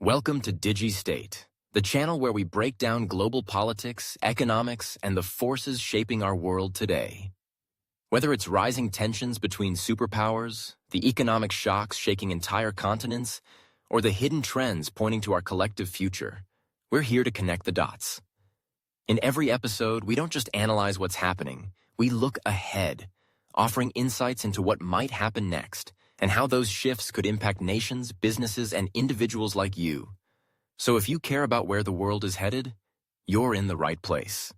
Welcome to DigiState, the channel where we break down global politics, economics, and the forces shaping our world today. Whether it's rising tensions between superpowers, the economic shocks shaking entire continents, or the hidden trends pointing to our collective future, we're here to connect the dots. In every episode, we don't just analyze what's happening, we look ahead, offering insights into what might happen next, and how those shifts could impact nations, businesses, and individuals like you. So if you care about where the world is headed, you're in the right place.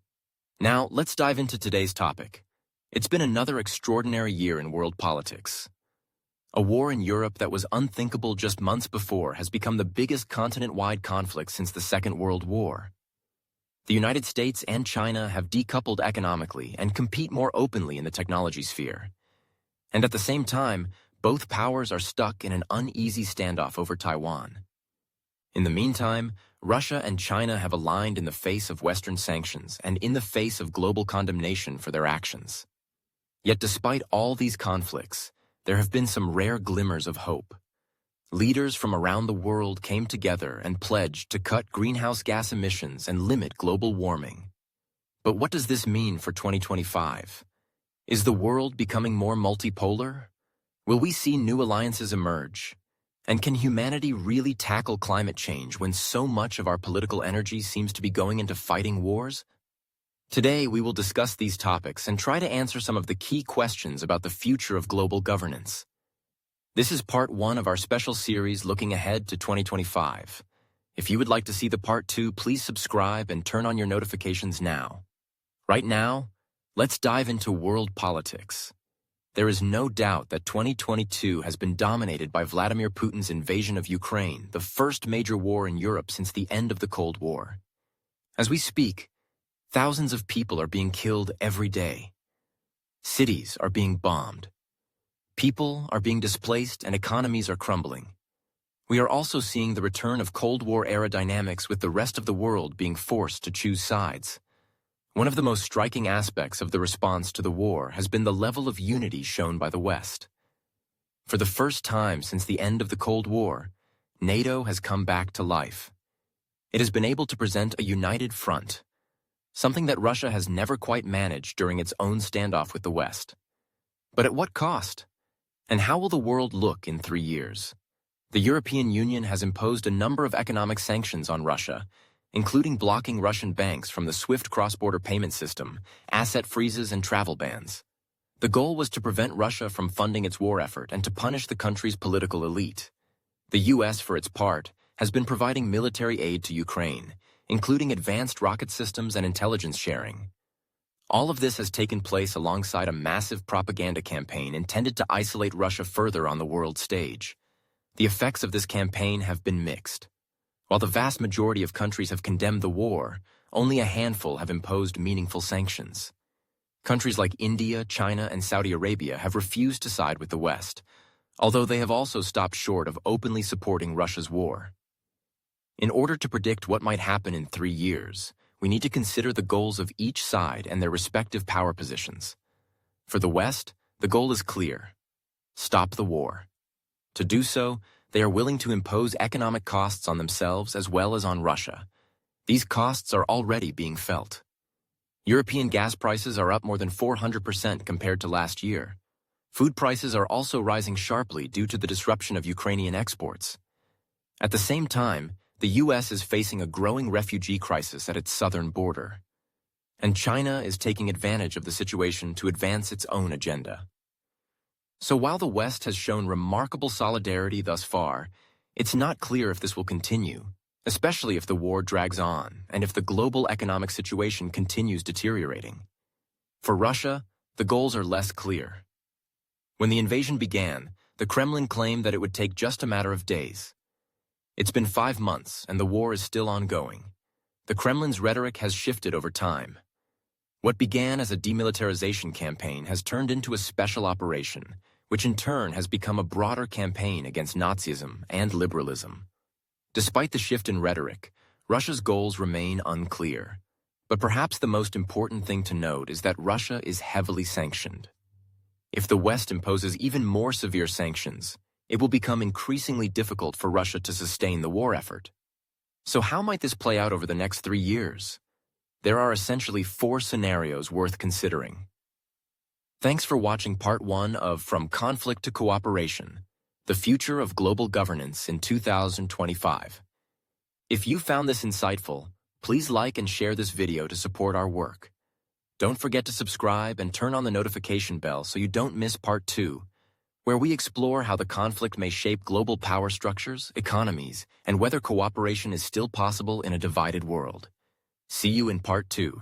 Now, let's dive into today's topic. It's been another extraordinary year in world politics. A war in Europe that was unthinkable just months before has become the biggest continent-wide conflict since the Second World War. The United States and China have decoupled economically and compete more openly in the technology sphere. And at the same time, both powers are stuck in an uneasy standoff over Taiwan. In the meantime, Russia and China have aligned in the face of Western sanctions and in the face of global condemnation for their actions. Yet despite all these conflicts, there have been some rare glimmers of hope. Leaders from around the world came together and pledged to cut greenhouse gas emissions and limit global warming. But what does this mean for 2025? Is the world becoming more multipolar? Will we see new alliances emerge? And can humanity really tackle climate change when so much of our political energy seems to be going into fighting wars? Today, we will discuss these topics and try to answer some of the key questions about the future of global governance. This is part 1 of our special series looking ahead to 2025. If you would like to see the part 2, please subscribe and turn on your notifications now. Right now, let's dive into world politics. There is no doubt that 2022 has been dominated by Vladimir Putin's invasion of Ukraine, the first major war in Europe since the end of the Cold War. As we speak, thousands of people are being killed every day. Cities are being bombed. People are being displaced and economies are crumbling. We are also seeing the return of Cold War-era dynamics with the rest of the world being forced to choose sides. One of the most striking aspects of the response to the war has been the level of unity shown by the West. For the first time since the end of the Cold War, NATO has come back to life. It has been able to present a united front, something that Russia has never quite managed during its own standoff with the West. But at what cost? And how will the world look in 3 years? The European Union has imposed a number of economic sanctions on Russia, including blocking Russian banks from the SWIFT cross-border payment system, asset freezes, and travel bans. The goal was to prevent Russia from funding its war effort and to punish the country's political elite. The U.S., for its part, has been providing military aid to Ukraine, including advanced rocket systems and intelligence sharing. All of this has taken place alongside a massive propaganda campaign intended to isolate Russia further on the world stage. The effects of this campaign have been mixed. While the vast majority of countries have condemned the war, only a handful have imposed meaningful sanctions. Countries like India, China, and Saudi Arabia have refused to side with the West, although they have also stopped short of openly supporting Russia's war. In order to predict what might happen in 3 years, we need to consider the goals of each side and their respective power positions. For the West, the goal is clear: stop the war. To do so, they are willing to impose economic costs on themselves as well as on Russia. These costs are already being felt. European gas prices are up more than 400% compared to last year. Food prices are also rising sharply due to the disruption of Ukrainian exports. At the same time, the U.S. is facing a growing refugee crisis at its southern border. And China is taking advantage of the situation to advance its own agenda. So while the West has shown remarkable solidarity thus far, it's not clear if this will continue, especially if the war drags on and if the global economic situation continues deteriorating. For Russia, the goals are less clear. When the invasion began, the Kremlin claimed that it would take just a matter of days. It's been 5 months and the war is still ongoing. The Kremlin's rhetoric has shifted over time. What began as a demilitarization campaign has turned into a special operation, which in turn has become a broader campaign against Nazism and liberalism. Despite the shift in rhetoric, Russia's goals remain unclear. But perhaps the most important thing to note is that Russia is heavily sanctioned. If the West imposes even more severe sanctions, it will become increasingly difficult for Russia to sustain the war effort. So how might this play out over the next 3 years? There are essentially 4 scenarios worth considering. Thanks for watching part 1 of From Conflict to Cooperation, the Future of Global Governance in 2025. If you found this insightful, please like and share this video to support our work. Don't forget to subscribe and turn on the notification bell so you don't miss part 2, where we explore how the conflict may shape global power structures, economies, and whether cooperation is still possible in a divided world. See you in part 2.